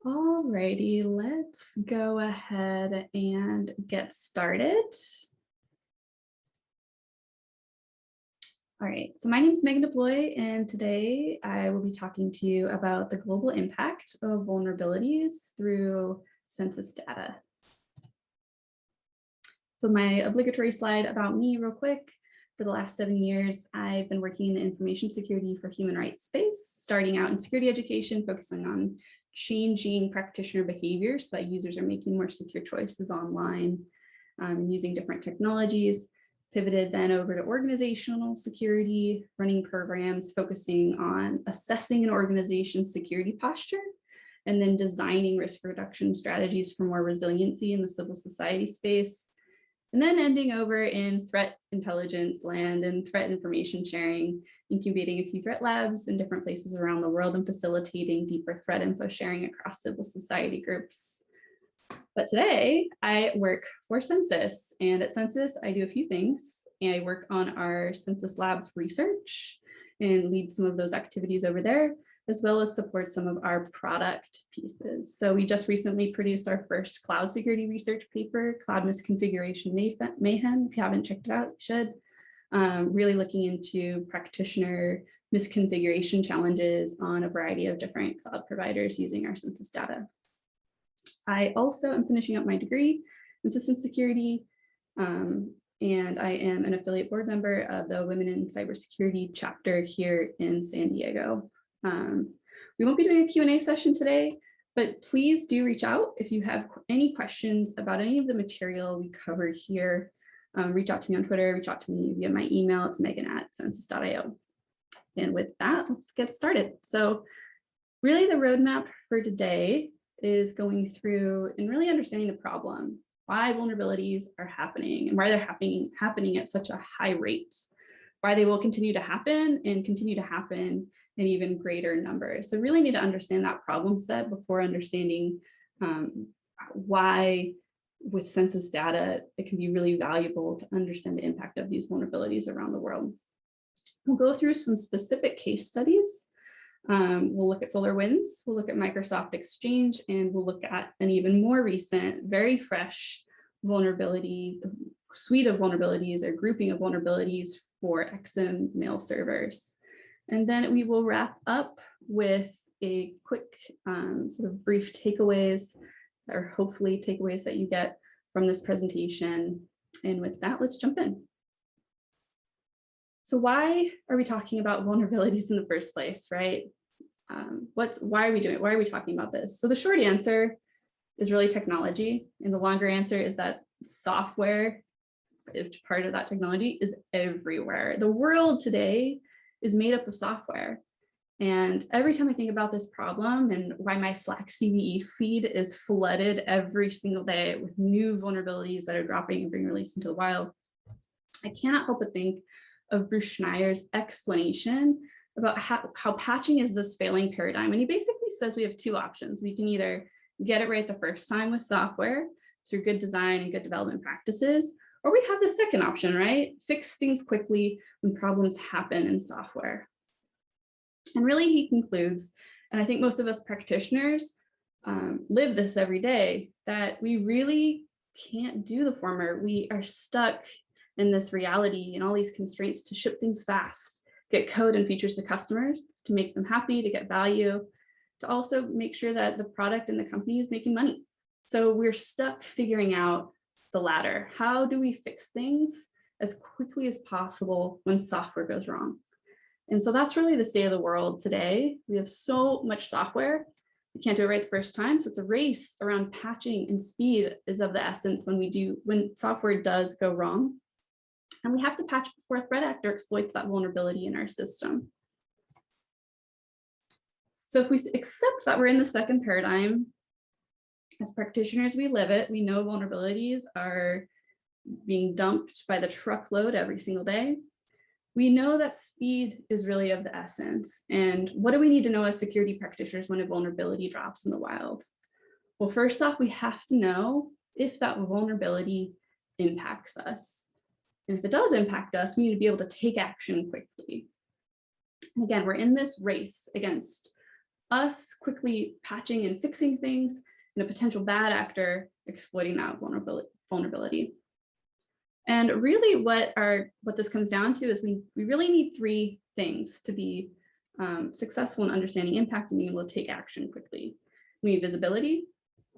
Alrighty, let's go ahead and get started. All right, so my name is Megan DeBloy, and today I will be talking to you about the global impact of vulnerabilities through Censys Data. So my obligatory slide about me real quick. For the last 7 years, I've been working in the information security for human rights space, starting out in security education, focusing on changing practitioner behavior so that users are making more secure choices online, using different technologies. Pivoted then over to organizational security, running programs focusing on assessing an organization's security posture, and then designing risk reduction strategies for more resiliency in the civil society space. And then ending over in threat intelligence land and threat information sharing, incubating a few threat labs in different places around the world and facilitating deeper threat info sharing across civil society groups. But today I work for Censys, and at Censys I do a few things. I work on our Censys Labs research and lead some of those activities over there, as well as support some of our product pieces. So we just recently produced our first cloud security research paper, Cloud Misconfiguration Mayhem. If you haven't checked it out, you should. Really looking into practitioner misconfiguration challenges on a variety of different cloud providers using our Censys data. I also am finishing up my degree in systems security, and I am an affiliate board member of the Women in Cybersecurity chapter here in San Diego. We won't be doing a Q&A session today, but please do reach out if you have any questions about any of the material we cover here. Reach out to me on Twitter, reach out to me via my email. It's megan@censys.io. And with that, let's get started. So really the roadmap for today is going through and really understanding the problem, why vulnerabilities are happening and why they're happening at such a high rate, why they will continue to happen in even greater numbers. So really need to understand that problem set before understanding why with Censys data, it can be really valuable to understand the impact of these vulnerabilities around the world. We'll go through some specific case studies. We'll look at SolarWinds, we'll look at Microsoft Exchange, and we'll look at an even more recent, very fresh vulnerability, suite of vulnerabilities or grouping of vulnerabilities for Exim mail servers. And then we will wrap up with a quick sort of brief takeaways, or hopefully takeaways that you get from this presentation. And with that, let's jump in. So why are we talking about vulnerabilities in the first place, right? Why are we doing it? Why are we talking about this? So the short answer is really technology. And the longer answer is that software, if part of that technology, is everywhere. The world today is made up of software. And every time I think about this problem and why my Slack CVE feed is flooded every single day with new vulnerabilities that are dropping and being released into the wild, I cannot help but think of Bruce Schneier's explanation about how patching is this failing paradigm. And he basically says we have two options. We can either get it right the first time with software through good design and good development practices, or we have the second option, right? Fix things quickly when problems happen in software. And really he concludes, and I think most of us practitioners live this every day, that we really can't do the former. We are stuck in this reality and all these constraints to ship things fast, get code and features to customers, to make them happy, to get value, to also make sure that the product and the company is making money. So we're stuck figuring out the latter. How do we fix things as quickly as possible when software goes wrong? And so that's really the state of the world today. We have so much software, we can't do it right the first time. So it's a race around patching, and speed is of the essence when software does go wrong. And we have to patch before a threat actor exploits that vulnerability in our system. So if we accept that we're in the second paradigm, as practitioners, we live it. We know vulnerabilities are being dumped by the truckload every single day. We know that speed is really of the essence. And what do we need to know as security practitioners when a vulnerability drops in the wild? Well, first off, we have to know if that vulnerability impacts us. And if it does impact us, we need to be able to take action quickly. And again, we're in this race against us quickly patching and fixing things, and a potential bad actor exploiting that vulnerability. And really what this comes down to is we really need three things to be successful in understanding impact and being able to take action quickly. We need visibility,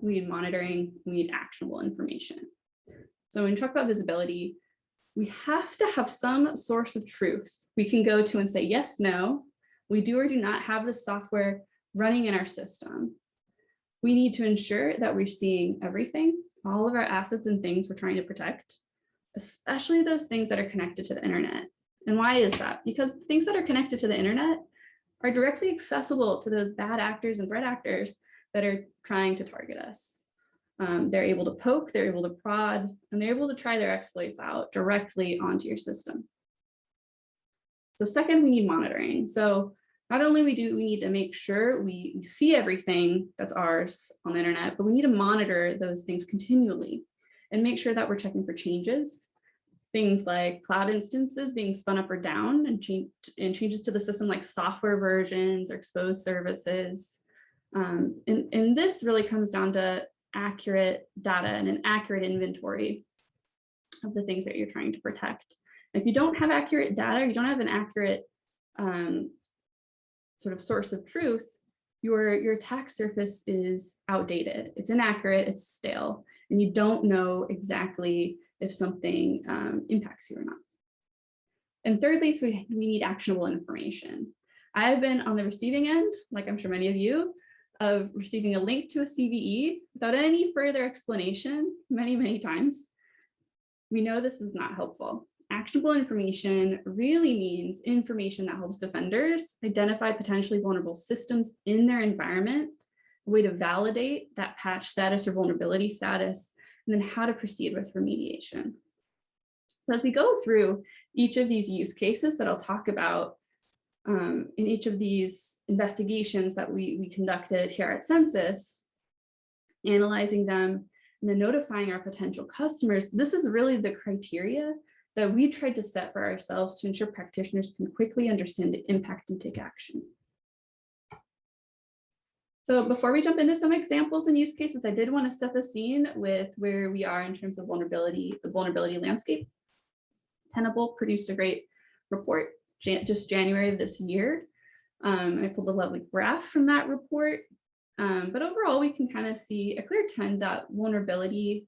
we need monitoring, we need actionable information. So when we talk about visibility, we have to have some source of truth we can go to and say, yes, no, we do or do not have this software running in our system. We need to ensure that we're seeing everything, all of our assets and things we're trying to protect, especially those things that are connected to the internet. And why is that? Because things that are connected to the internet are directly accessible to those bad actors and threat actors that are trying to target us. They're able to poke, they're able to prod, and they're able to try their exploits out directly onto your system. So second, we need monitoring. So not only do we need to make sure we see everything that's ours on the internet, but we need to monitor those things continually and make sure that we're checking for changes. Things like cloud instances being spun up or down and changes to the system, like software versions or exposed services. And this really comes down to accurate data and an accurate inventory of the things that you're trying to protect. If you don't have accurate data, you don't have an accurate sort of source of truth, your attack surface is outdated, it's inaccurate, it's stale, and you don't know exactly if something impacts you or not. And thirdly, so we need actionable information. I've been on the receiving end, like I'm sure many of you, of receiving a link to a CVE without any further explanation many times. We know this is not helpful. Actionable information really means information that helps defenders identify potentially vulnerable systems in their environment, a way to validate that patch status or vulnerability status, and then how to proceed with remediation. So as we go through each of these use cases that I'll talk about in each of these investigations that we conducted here at Censys, analyzing them and then notifying our potential customers, this is really the criteria that we tried to set for ourselves to ensure practitioners can quickly understand the impact and take action. So before we jump into some examples and use cases, I did want to set the scene with where we are in terms of vulnerability, the vulnerability landscape. Tenable produced a great report just January of this year. I pulled a lovely graph from that report. But overall, we can kind of see a clear trend that vulnerability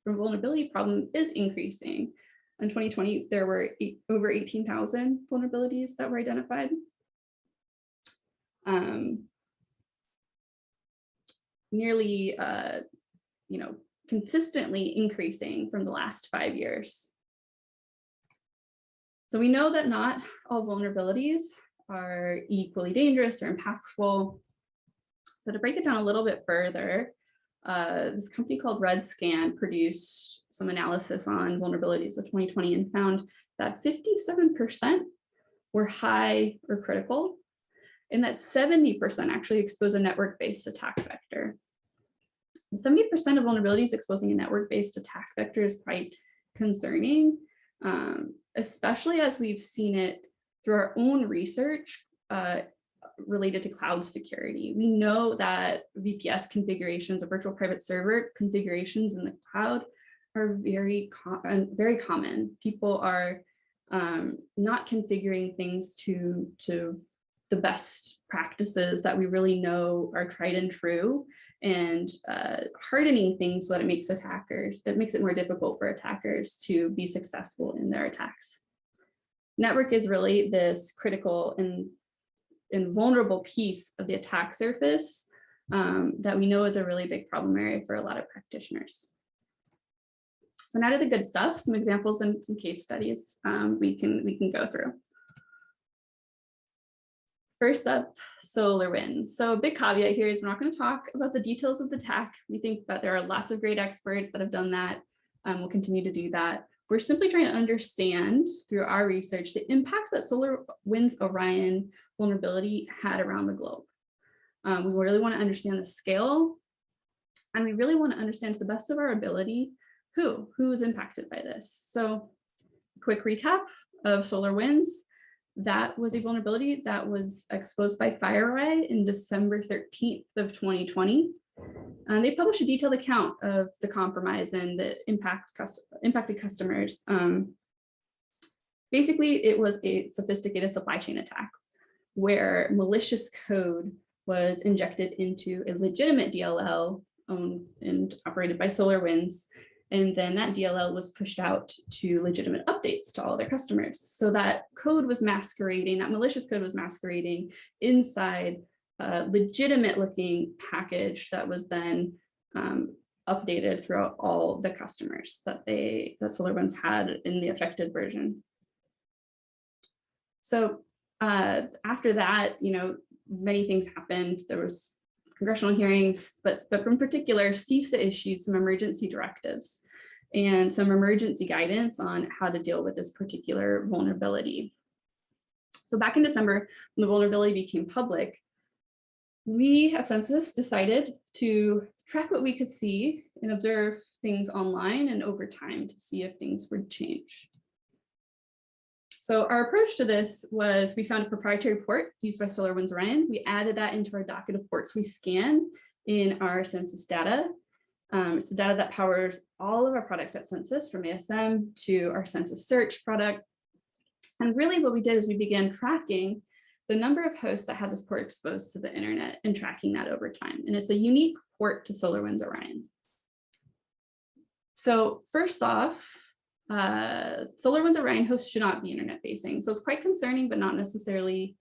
problem is increasing. In 2020, there were over 18,000 vulnerabilities that were identified. Nearly, consistently increasing from the last 5 years. So we know that not all vulnerabilities are equally dangerous or impactful. So to break it down a little bit further, this company called RedScan produced some analysis on vulnerabilities of 2020 and found that 57% were high or critical, and that 70% actually expose a network-based attack vector. 70% of vulnerabilities exposing a network-based attack vector is quite concerning, especially as we've seen it through our own research related to cloud security. We know that VPS configurations or virtual private server configurations in the cloud are very common. People are not configuring things to the best practices that we really know are tried and true, and hardening things so that it makes it more difficult for attackers to be successful in their attacks. Network is really this critical and vulnerable piece of the attack surface that we know is a really big problem area for a lot of practitioners. So now to the good stuff, some examples and some case studies we can go through. First up, SolarWinds. So a big caveat here is we're not going to talk about the details of the attack. We think that there are lots of great experts that have done that. We'll continue to do that. We're simply trying to understand through our research the impact that SolarWinds Orion vulnerability had around the globe. We really want to understand the scale, and we really want to understand to the best of our ability who was impacted by this. So quick recap of SolarWinds. that was a vulnerability that was exposed by FireEye in December 13th of 2020. They published a detailed account of the compromise and the impacted customers. Basically, it was a sophisticated supply chain attack where malicious code was injected into a legitimate DLL owned and operated by SolarWinds. And then that DLL was pushed out to legitimate updates to all their customers. So that code was masquerading, that malicious code was masquerading inside a legitimate looking package that was then updated throughout all the customers that SolarWinds had in the affected version. So after that, many things happened. There was congressional hearings, but in particular, CISA issued some emergency directives and some emergency guidance on how to deal with this particular vulnerability. So back in December, when the vulnerability became public, we at Censys decided to track what we could see and observe things online and over time to see if things would change. So our approach to this was we found a proprietary port used by SolarWinds Orion. We added that into our docket of ports we scan in our Censys Data. It's the data that powers all of our products at Censys, from ASM to our Censys Search product. And really what we did is we began tracking the number of hosts that had this port exposed to the internet and tracking that over time. And it's a unique port to SolarWinds Orion. So first off, SolarWinds Orion hosts should not be internet facing. So it's quite concerning, but not necessarily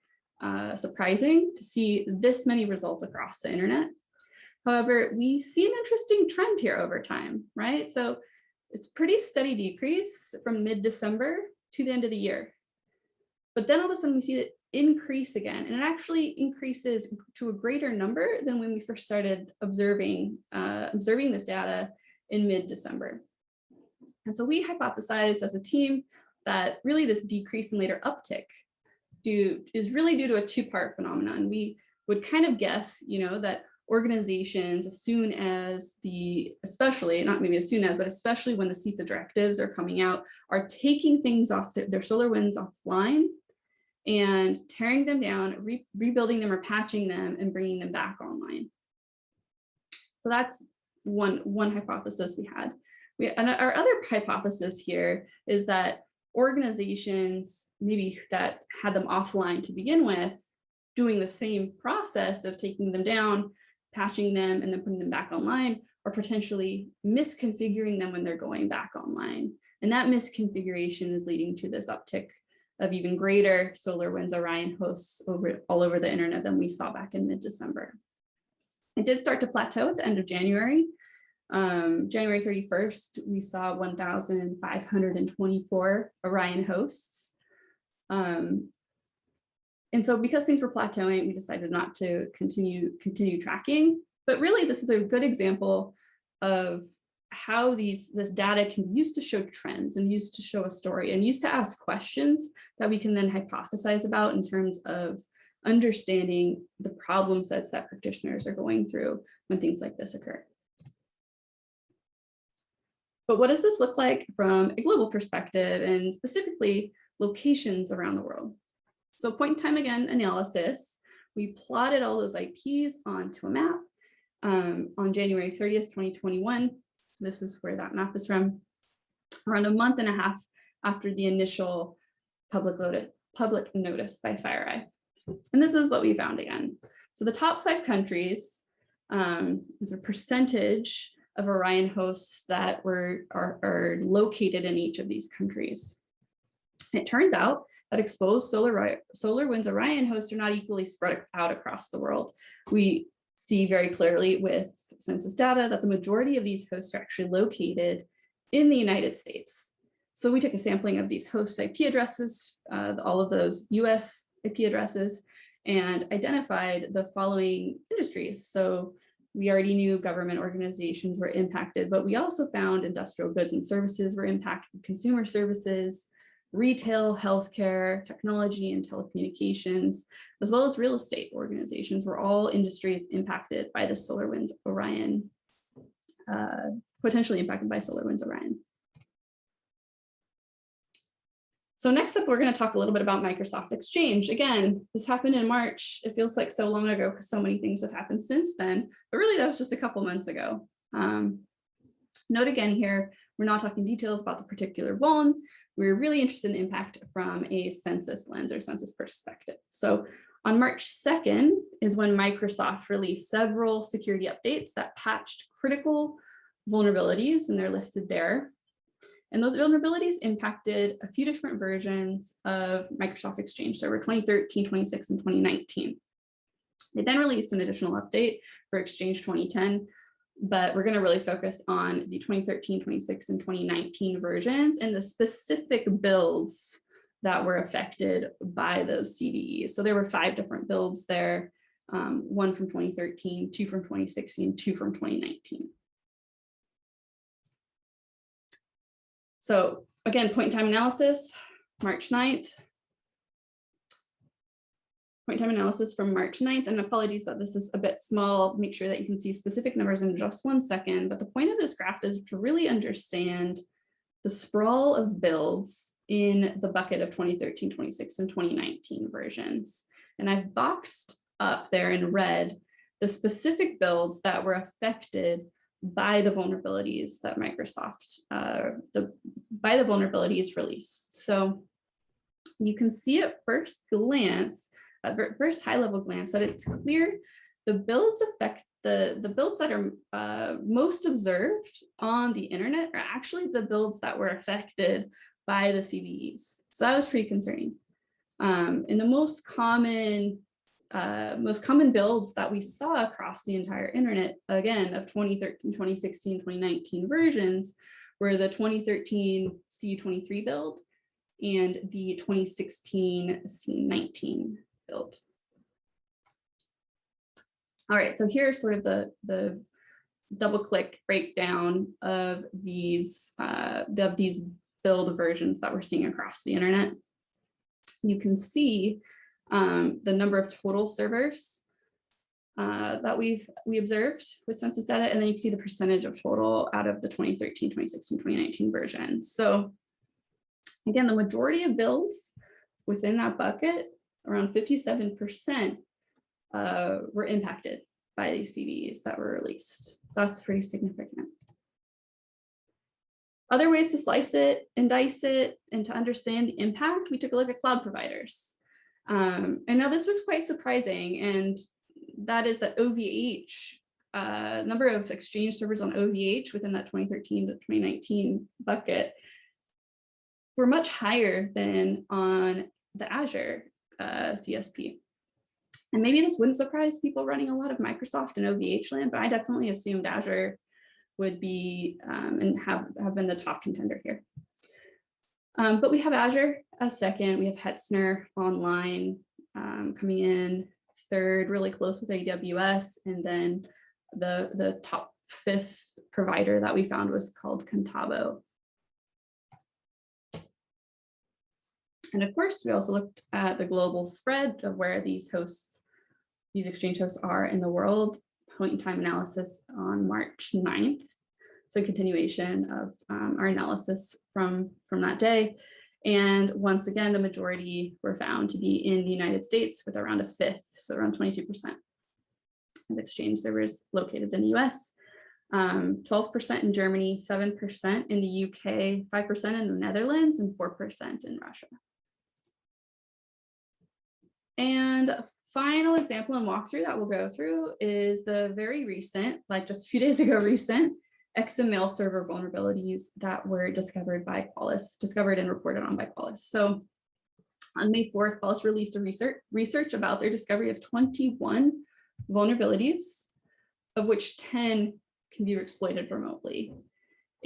surprising to see this many results across the internet. However, we see an interesting trend here over time, right? So it's pretty steady decrease from mid-December to the end of the year. But then all of a sudden we see it increase again, and it actually increases to a greater number than when we first started observing this data in mid-December. And so we hypothesized as a team that really this decrease and later uptick is really due to a two-part phenomenon. We would kind of guess, that organizations, as soon as especially when the CISA directives are coming out, are taking things off their SolarWinds offline and tearing them down, rebuilding them or patching them and bringing them back online. So that's one hypothesis we had. And our other hypothesis here is that organizations maybe that had them offline to begin with, doing the same process of taking them down, patching them, and then putting them back online, or potentially misconfiguring them when they're going back online. And that misconfiguration is leading to this uptick of even greater SolarWinds Orion hosts all over the internet than we saw back in mid-December. It did start to plateau at the end of January. January 31st, we saw 1,524 Orion hosts. And so because things were plateauing, we decided not to continue tracking. But really, this is a good example of how this data can be used to show trends and used to show a story and used to ask questions that we can then hypothesize about in terms of understanding the problem sets that practitioners are going through when things like this occur. But what does this look like from a global perspective, and specifically locations around the world? So point in time again analysis, we plotted all those IPs onto a map on January 30th, 2021. This is where that map is from, around a month and a half after the initial public notice by FireEye. And this is what we found again. So the top 5 countries, the percentage of Orion hosts that are located in each of these countries. It turns out that exposed SolarWinds Orion hosts are not equally spread out across the world. We see very clearly with Censys Data that the majority of these hosts are actually located in the United States. So we took a sampling of these host IP addresses, all of those US IP addresses, and identified the following industries. So we already knew government organizations were impacted, but we also found industrial goods and services were impacted, consumer services, retail, healthcare, technology, and telecommunications, as well as real estate organizations were all industries impacted by the SolarWinds Orion, potentially impacted by SolarWinds Orion. So next up, we're going to talk a little bit about Microsoft Exchange. Again, this happened in March. It feels like so long ago because so many things have happened since then, but really that was just a couple months ago. Note again here, we're not talking details about the particular vuln. We're really interested in impact from a census lens or census perspective. So on March 2nd is when Microsoft released several security updates that patched critical vulnerabilities, and they're listed there. And those vulnerabilities impacted a few different versions of Microsoft Exchange Server 2013, 26, and 2019. They then released an additional update for Exchange 2010, but we're going to really focus on the 2013, 26, and 2019 versions and the specific builds that were affected by those CVEs. So there were 5 different builds there, 1 from 2013, 2 from 2016, 2 from 2019. So again, point in time analysis, March 9th. Point in time analysis from March 9th, and apologies that this is a bit small. Make sure that you can see specific numbers in just 1 second. But the point of this graph is to really understand the sprawl of builds in the bucket of 2013, 26, and 2019 versions. And I've boxed up there in red the specific builds that were affected by the vulnerabilities that Microsoft, by the vulnerabilities released. So you can see at first glance, at first high level glance, that it's clear the builds affect the builds that are most observed on the internet are actually the builds that were affected by the CVEs. So that was pretty concerning. And the most common builds that we saw across the entire internet, again, of 2013, 2016, 2019 versions, were the 2013 CU23 build and the 2016 C19 build. All right, so here's sort of the double-click breakdown of these build versions that we're seeing across the internet. You can see the number of total servers that we observed with Censys Data, and then you can see the percentage of total out of the 2013, 2016, 2019 version. So again, the majority of builds within that bucket, around 57%, were impacted by these CVEs that were released. So that's pretty significant. Other ways to slice it and dice it and to understand the impact, we took a look at cloud providers. And now this was quite surprising, and that is that OVH, number of Exchange servers on OVH within that 2013 to 2019 bucket were much higher than on the Azure CSP. And maybe this wouldn't surprise people running a lot of Microsoft and OVH land, but I definitely assumed Azure would be and have been the top contender here. But we have Azure as second. We have Hetzner online coming in third, really close with AWS. And then the top 5th provider that we found was called Contabo. And of course, we also looked at the global spread of where these Exchange hosts are in the world, point in time analysis on March 9th. So a continuation of our analysis from that day. And once again, the majority were found to be in the United States with around 1/5, so around 22% of Exchange servers located in the US, 12% in Germany, 7% in the UK, 5% in the Netherlands, and 4% in Russia. And a final example and walkthrough that we'll go through is the very recent, like just a few days ago recent, Exim mail server vulnerabilities that were discovered by Qualys, discovered and reported on by Qualys. So on May 4th, Qualys released a research about their discovery of 21 vulnerabilities, of which 10 can be exploited remotely.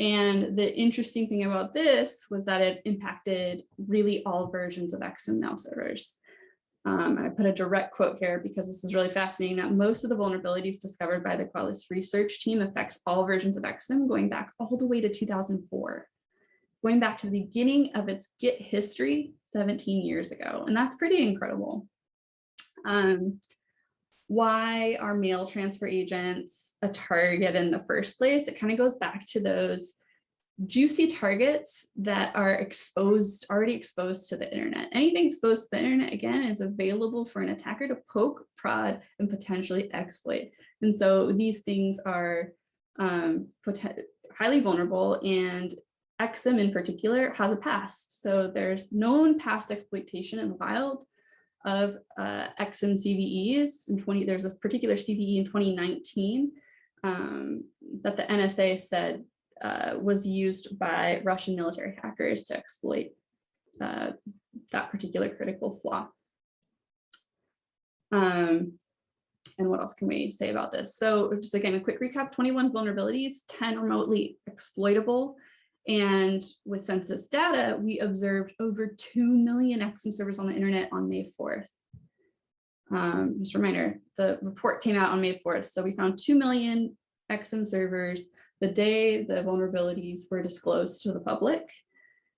And the interesting thing about this was that it impacted really all versions of Exim mail servers. I put a direct quote here because this is really fascinating, that most of the vulnerabilities discovered by the Qualys research team affects all versions of Exim going back all the way to 2004, going back to the beginning of its Git history 17 years ago. And that's pretty incredible. Why are mail transfer agents a target in the first place? It kind of goes back to those juicy targets that are already exposed to the internet. Anything exposed to the internet, again, is available for an attacker to poke, prod, and potentially exploit. And so these things are highly vulnerable, and Exim in particular has a past. So there's known past exploitation in the wild of Exim CVEs. There's a particular CVE in 2019 that the NSA said was used by Russian military hackers to exploit that particular critical flaw. And what else can we say about this? So just again, a quick recap: 21 vulnerabilities, 10 remotely exploitable. And with Censys Data, we observed over 2 million Exim servers on the internet on May 4th. Just a reminder, the report came out on May 4th. So we found 2 million Exim servers the day the vulnerabilities were disclosed to the public.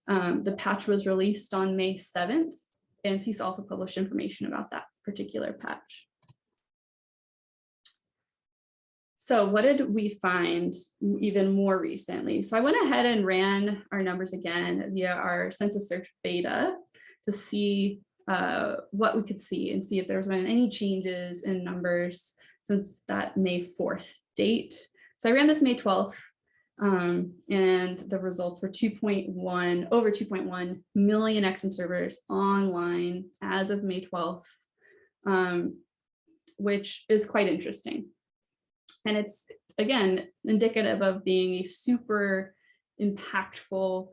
The patch was released on May 7th, and CISA also published information about that particular patch. So what did we find even more recently? So I went ahead and ran our numbers again via our Censys search beta to see what we could see and see if there was been any changes in numbers since that May 4th date. So I ran this May 12th, and the results were over 2.1 million Exim servers online as of May 12th, which is quite interesting. And it's, again, indicative of being a super impactful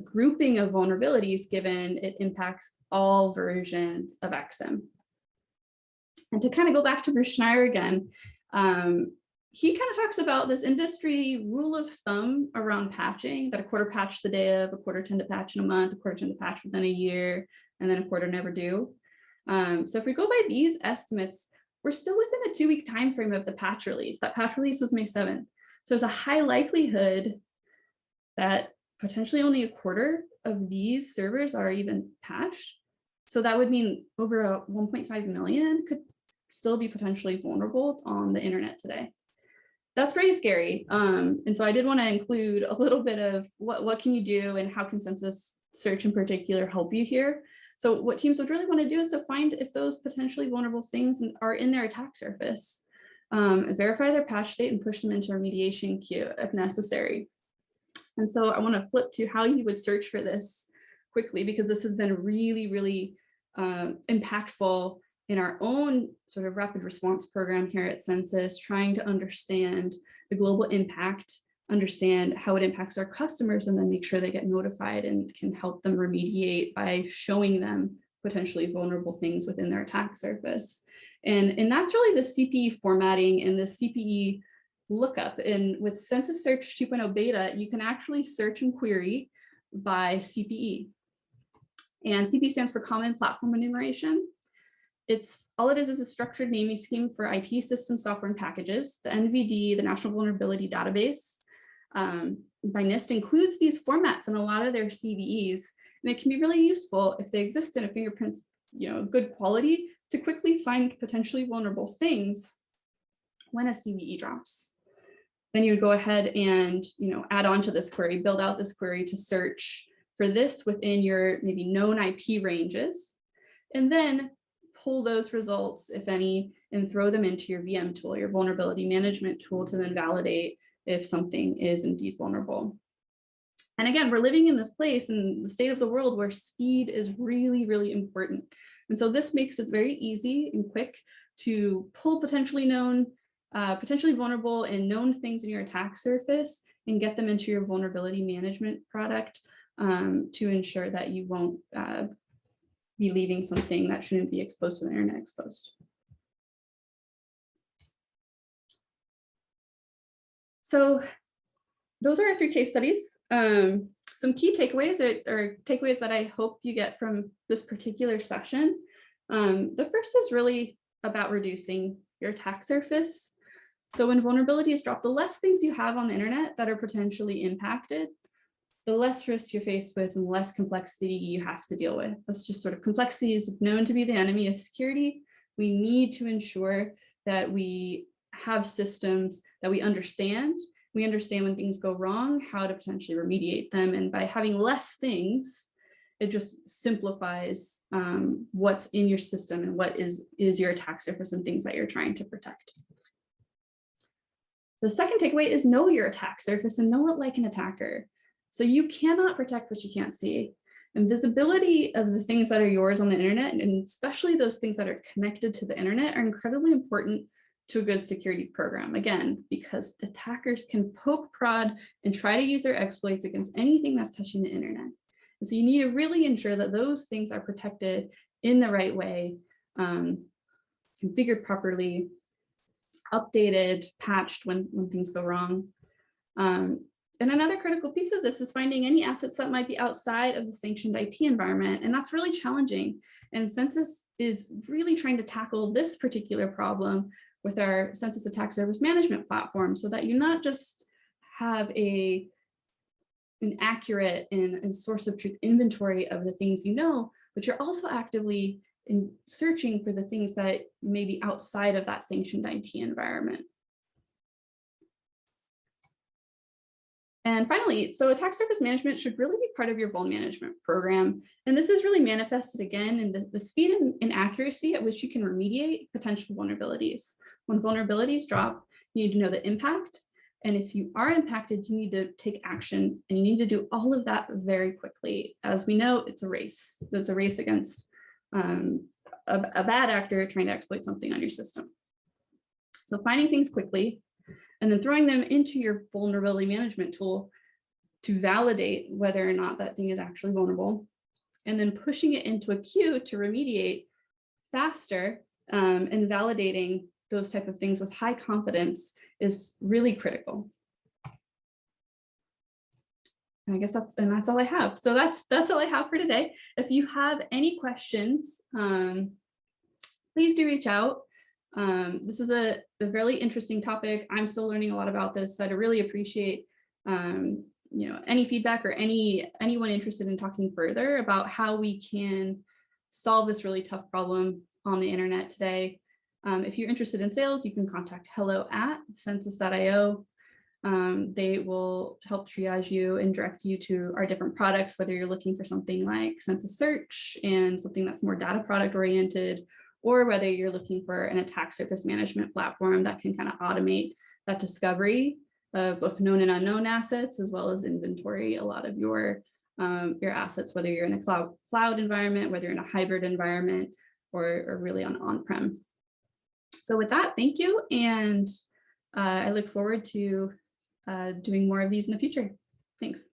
grouping of vulnerabilities, given it impacts all versions of Exim. And to kind of go back to Bruce Schneier again, he kind of talks about this industry rule of thumb around patching, that a quarter patch the day of, a quarter tend to patch in a month, a quarter tend to patch within a year, and then a quarter never do. So if we go by these estimates, we're still within a 2-week time frame of the patch release. That patch release was May 7th. So there's a high likelihood that potentially only a quarter of these servers are even patched. So that would mean over 1.5 million could still be potentially vulnerable on the internet today. That's pretty scary. And so I did want to include a little bit of what can you do and how can Censys search in particular help you here. So what teams would really want to do is to find if those potentially vulnerable things are in their attack surface, verify their patch state, and push them into remediation queue if necessary. And so I want to flip to how you would search for this quickly, because this has been really, really impactful in our own sort of rapid response program here at Censys, trying to understand the global impact, understand how it impacts our customers, and then make sure they get notified and can help them remediate by showing them potentially vulnerable things within their attack surface. And that's really the CPE formatting and the CPE lookup. And with Censys Search 2.0 beta, you can actually search and query by CPE. And CPE stands for Common Platform Enumeration. All it is a structured naming scheme for IT systems, software, and packages. The NVD, the National Vulnerability Database, by NIST, includes these formats in a lot of their CVEs, and it can be really useful if they exist in a fingerprints, good quality, to quickly find potentially vulnerable things when a CVE drops. Then you would go ahead and add on to this query, build out this query to search for this within your maybe known IP ranges, and then pull those results, if any, and throw them into your VM tool, your vulnerability management tool, to then validate if something is indeed vulnerable. And again, we're living in this place in the state of the world where speed is really, really important. And so this makes it very easy and quick to pull potentially vulnerable and known things in your attack surface and get them into your vulnerability management product to ensure that you won't be leaving something that shouldn't be exposed to the internet exposed. So those are our 3 case studies. Some key takeaways or takeaways that I hope you get from this particular session. The first is really about reducing your attack surface. So when vulnerabilities drop, the less things you have on the internet that are potentially impacted, the less risk you're faced with and less complexity you have to deal with. That's just sort of complexity is known to be the enemy of security. We need to ensure that we have systems that we understand we understand when things go wrong, how to potentially remediate them. And by having less things, it just simplifies what's in your system and what is your attack surface and things that you're trying to protect. The second takeaway is know your attack surface and know it like an attacker. So you cannot protect what you can't see. And visibility of the things that are yours on the internet, and especially those things that are connected to the internet, are incredibly important to a good security program. Again, because attackers can poke, prod, and try to use their exploits against anything that's touching the internet. And so you need to really ensure that those things are protected in the right way, configured properly, updated, patched when things go wrong. And another critical piece of this is finding any assets that might be outside of the sanctioned IT environment. And that's really challenging. And Censys is really trying to tackle this particular problem with our Censys Attack Surface Management platform, so that you not just have an accurate and source of truth inventory of the things you know, but you're also actively searching for the things that may be outside of that sanctioned IT environment. And finally, so attack surface management should really be part of your vuln management program. And this is really manifested again in the speed and accuracy at which you can remediate potential vulnerabilities. When vulnerabilities drop, you need to know the impact. And if you are impacted, you need to take action, and you need to do all of that very quickly. As we know, it's a race. It's a race against a bad actor trying to exploit something on your system. So finding things quickly, and then throwing them into your vulnerability management tool to validate whether or not that thing is actually vulnerable, and then pushing it into a queue to remediate faster, and validating those type of things with high confidence is really critical. And I guess that's all I have. So that's all I have for today. If you have any questions, please do reach out. This is a really interesting topic. I'm still learning a lot about this, so I'd really appreciate any feedback or anyone interested in talking further about how we can solve this really tough problem on the internet today. If you're interested in sales, you can contact hello@censys.io. They will help triage you and direct you to our different products, whether you're looking for something like Censys Search and something that's more data product oriented, or whether you're looking for an attack surface management platform that can kind of automate that discovery of both known and unknown assets, as well as inventory a lot of your assets, whether you're in a cloud environment, whether you're in a hybrid environment, or really on-prem. So with that, thank you. And I look forward to doing more of these in the future. Thanks.